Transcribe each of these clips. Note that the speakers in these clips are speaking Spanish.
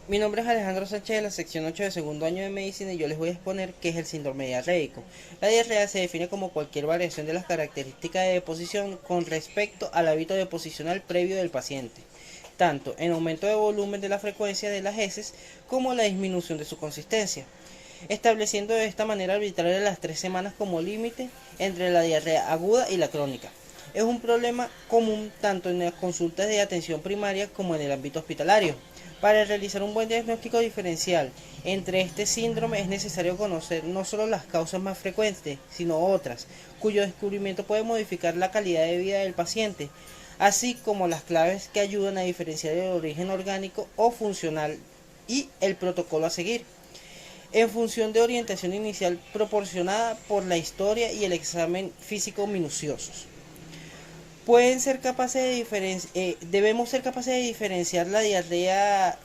Mi nombre es Alejandro Sánchez de la sección 8 de segundo año de medicina y yo les voy a exponer qué es el síndrome diarreico. La diarrea se define como cualquier variación de las características de deposición con respecto al hábito deposicional previo del paciente, tanto en aumento de volumen de la frecuencia de las heces como la disminución de su consistencia, estableciendo de esta manera arbitraria las 3 semanas como límite entre la diarrea aguda y la crónica. Es un problema común tanto en las consultas de atención primaria como en el ámbito hospitalario. Para realizar un buen diagnóstico diferencial entre este síndrome es necesario conocer no solo las causas más frecuentes, sino otras, cuyo descubrimiento puede modificar la calidad de vida del paciente, así como las claves que ayudan a diferenciar el origen orgánico o funcional y el protocolo a seguir, en función de orientación inicial proporcionada por la historia y el examen físico minuciosos. Debemos ser capaces de diferenciar la diarrea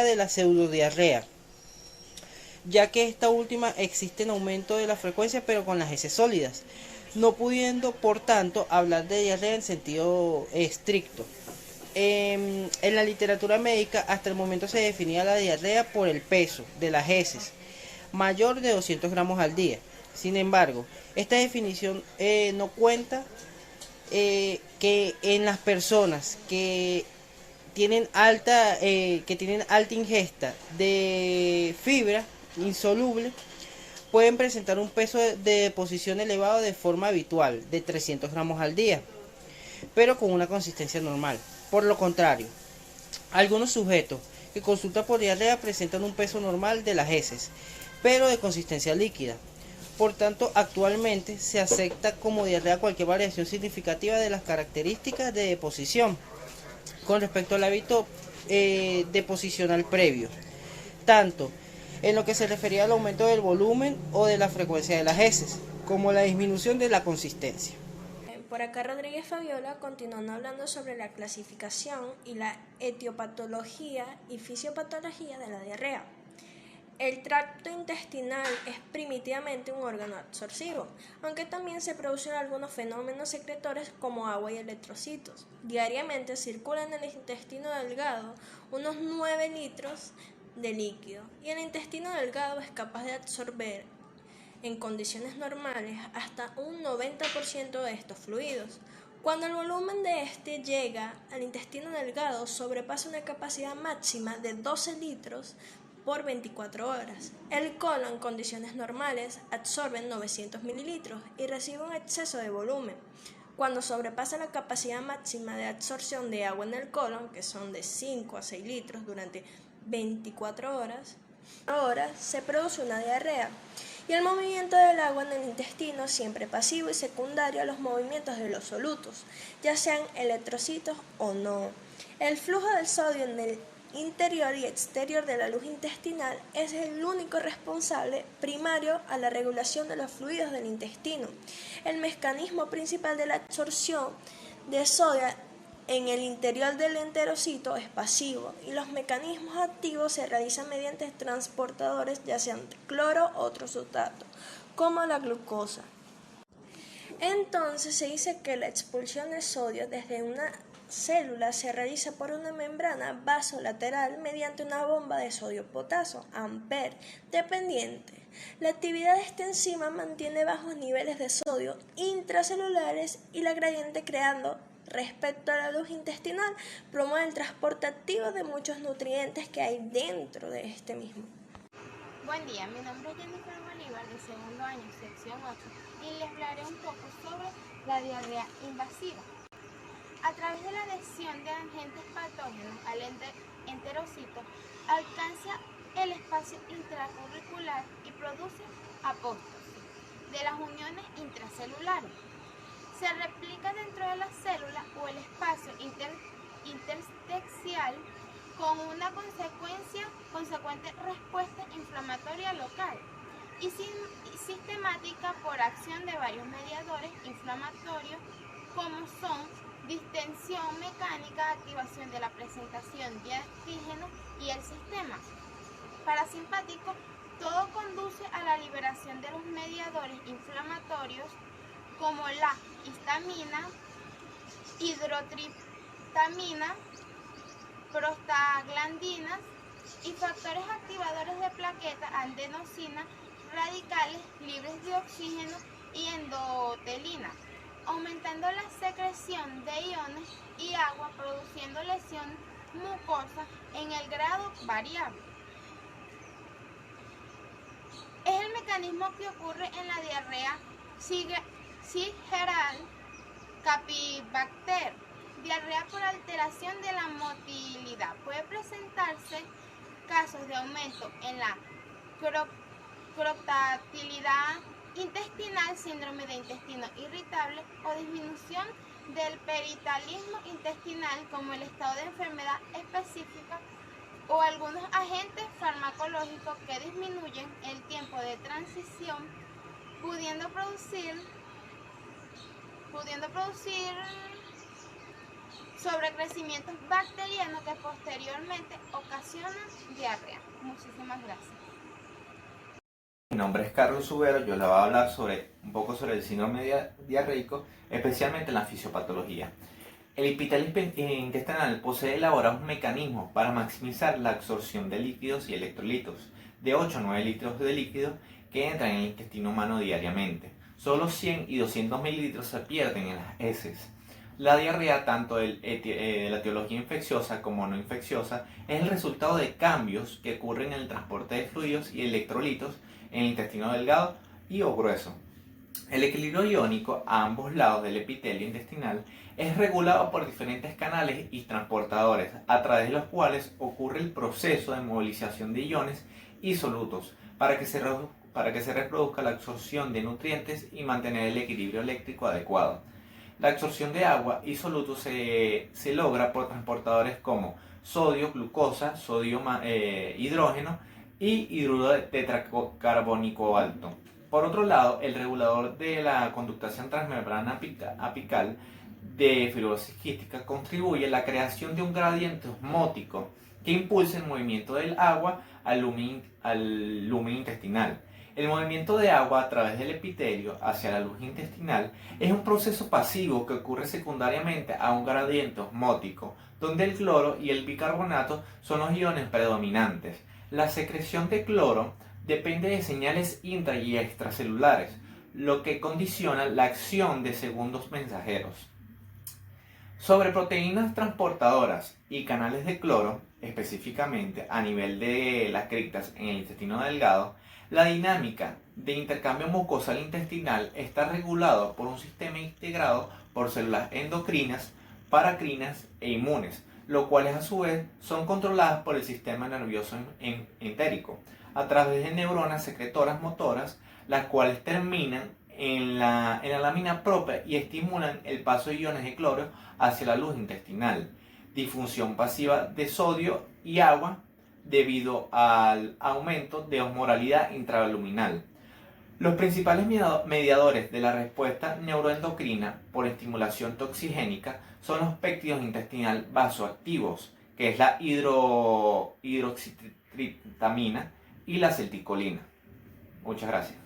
de la pseudodiarrea, ya que esta última existe en aumento de la frecuencia pero con las heces sólidas, no pudiendo por tanto hablar de diarrea en sentido estricto. En la literatura médica hasta el momento se definía la diarrea por el peso de las heces, mayor de 200 gramos al día. Sin embargo, esta definición no cuenta que en las personas que tienen alta ingesta de fibra insoluble pueden presentar un peso de deposición elevado de forma habitual de 300 gramos al día, pero con una consistencia normal. Por lo contrario, algunos sujetos que consultan por diarrea presentan un peso normal de las heces, pero de consistencia líquida. Por tanto, actualmente se acepta como diarrea cualquier variación significativa de las características de deposición con respecto al hábito deposicional previo, tanto en lo que se refería al aumento del volumen o de la frecuencia de las heces, como la disminución de la consistencia. Por acá Rodríguez Fabiola continúan hablando sobre la clasificación y la etiopatología y fisiopatología de la diarrea. El tracto intestinal es primitivamente un órgano absorcivo, aunque también se producen algunos fenómenos secretores como agua y eritrocitos. Diariamente circulan en el intestino delgado unos 9 litros de líquido y el intestino delgado es capaz de absorber en condiciones normales hasta un 90% de estos fluidos. Cuando el volumen de este llega al intestino delgado sobrepasa una capacidad máxima de 12 litros por 24 horas. El colon en condiciones normales absorbe 900 mililitros y recibe un exceso de volumen. Cuando sobrepasa la capacidad máxima de absorción de agua en el colon, que son de 5 a 6 litros durante 24 horas, se produce una diarrea. Y el movimiento del agua en el intestino siempre pasivo y secundario a los movimientos de los solutos, ya sean eritrocitos o no. El flujo del sodio en el interior y exterior de la luz intestinal es el único responsable primario a la regulación de los fluidos del intestino. El mecanismo principal de la absorción de sodio en el interior del enterocito es pasivo y los mecanismos activos se realizan mediante transportadores ya sean cloro o otro sustrato, como la glucosa. Entonces se dice que la expulsión de sodio desde una célula se realiza por una membrana vasolateral mediante una bomba de sodio-potasio, Ampere, dependiente. La actividad de esta enzima mantiene bajos niveles de sodio intracelulares y la gradiente creando respecto a la luz intestinal promueve el transporte activo de muchos nutrientes que hay dentro de este mismo. Buen día, mi nombre es Jennifer Bolívar de segundo año, sección 8, y les hablaré un poco sobre la diarrea invasiva. A través de la adhesión de agentes patógenos al enterocito, alcanza el espacio intracurricular y produce apóstosis de las uniones intracelulares. Se replica dentro de la célula o el espacio intersticial con una consecuente respuesta inflamatoria local y sistemática por acción de varios mediadores inflamatorios como son distensión mecánica, activación de la presentación de antígenos y el sistema parasimpático. Todo conduce a la liberación de los mediadores inflamatorios como la histamina, hidrotriptamina, prostaglandinas y factores activadores de plaquetas, adenosina, radicales libres de oxígeno y endotelina, aumentando la secreción de iones y agua, produciendo lesión mucosa en el grado variable. Es el mecanismo que ocurre en la diarrea sigeral Campylobacter. Diarrea por alteración de la motilidad. Puede presentarse casos de aumento en la proctilidad intestinal, síndrome de intestino irritable o disminución del peritalismo intestinal como el estado de enfermedad específica o algunos agentes farmacológicos que disminuyen el tiempo de transición, pudiendo producir sobrecrecimientos bacterianos que posteriormente ocasionan diarrea. Muchísimas gracias. Mi nombre es Carlos Subero, yo le voy a hablar un poco sobre el síndrome diarreico, especialmente en la fisiopatología. El epitelio intestinal posee elaborados mecanismos para maximizar la absorción de líquidos y electrolitos, de 8 a 9 litros de líquido que entran en el intestino humano diariamente. Solo 100 y 200 mililitros se pierden en las heces. La diarrea, tanto de la etiología infecciosa como no infecciosa, es el resultado de cambios que ocurren en el transporte de fluidos y electrolitos en el intestino delgado y o grueso. El equilibrio iónico a ambos lados del epitelio intestinal es regulado por diferentes canales y transportadores, a través de los cuales ocurre el proceso de movilización de iones y solutos para que se reproduzca la absorción de nutrientes y mantener el equilibrio eléctrico adecuado. La absorción de agua y solutos se logra por transportadores como sodio, glucosa, sodio, hidrógeno y hidruro de tetracarbónico alto. Por otro lado, el regulador de la conductación transmembrana apical de fibrosis quística contribuye a la creación de un gradiente osmótico que impulsa el movimiento del agua al lumen intestinal. El movimiento de agua a través del epitelio hacia la luz intestinal es un proceso pasivo que ocurre secundariamente a un gradiente osmótico, donde el cloro y el bicarbonato son los iones predominantes. La secreción de cloro depende de señales intra y extracelulares, lo que condiciona la acción de segundos mensajeros. Sobre proteínas transportadoras y canales de cloro, específicamente a nivel de las criptas en el intestino delgado, la dinámica de intercambio mucosal intestinal está regulado por un sistema integrado por células endocrinas, paracrinas e inmunes, lo cuales a su vez son controladas por el sistema nervioso entérico, a través de neuronas secretoras motoras, las cuales terminan en la lámina propia y estimulan el paso de iones de cloro hacia la luz intestinal. Disfunción pasiva de sodio y agua debido al aumento de osmolaridad intraluminal. Los principales mediadores de la respuesta neuroendocrina por estimulación toxigénica son los péptidos intestinal vasoactivos, que es la hidroxitritamina y la acetilcolina. Muchas gracias.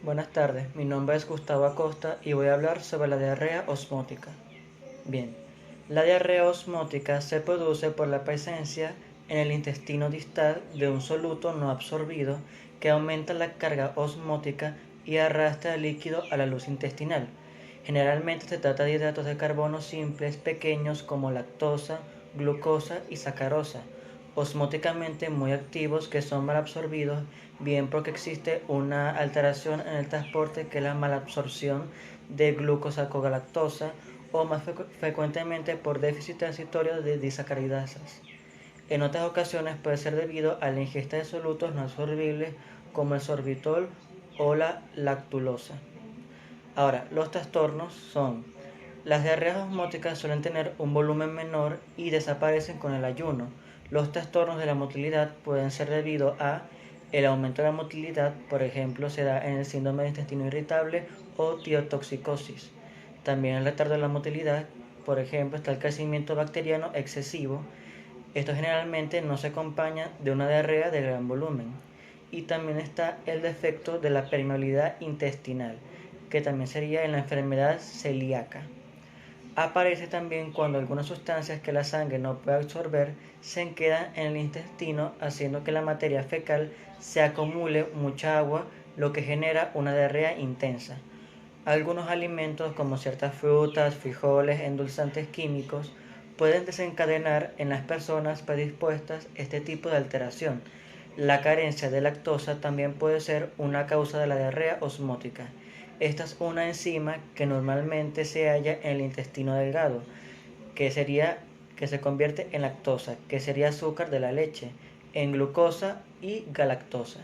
Buenas tardes, mi nombre es Gustavo Acosta y voy a hablar sobre la diarrea osmótica. Bien, la diarrea osmótica se produce por la presencia en el intestino distal de un soluto no absorbido que aumenta la carga osmótica y arrastra el líquido a la luz intestinal. Generalmente se trata de hidratos de carbono simples pequeños como lactosa, glucosa y sacarosa, osmóticamente muy activos que son mal absorbidos, bien porque existe una alteración en el transporte que es la malabsorción de glucosacogalactosa o más frecuentemente por déficit transitorio de disacaridasas. En otras ocasiones puede ser debido a la ingesta de solutos no absorbibles como el sorbitol o la lactulosa. Ahora, los trastornos son: las diarreas osmóticas suelen tener un volumen menor y desaparecen con el ayuno. Los trastornos de la motilidad pueden ser debido a el aumento de la motilidad, por ejemplo, se da en el síndrome de intestino irritable o tiotoxicosis. También el retardo de la motilidad, por ejemplo, está el crecimiento bacteriano excesivo. Esto generalmente no se acompaña de una diarrea de gran volumen. Y también está el defecto de la permeabilidad intestinal, que también sería en la enfermedad celíaca. Aparece también cuando algunas sustancias que la sangre no puede absorber se quedan en el intestino, haciendo que la materia fecal se acumule mucha agua, lo que genera una diarrea intensa. Algunos alimentos como ciertas frutas, frijoles, endulzantes químicos pueden desencadenar en las personas predispuestas este tipo de alteración. La carencia de lactosa también puede ser una causa de la diarrea osmótica. Esta es una enzima que normalmente se halla en el intestino delgado, que se convierte en lactosa, que sería azúcar de la leche, en glucosa y galactosa.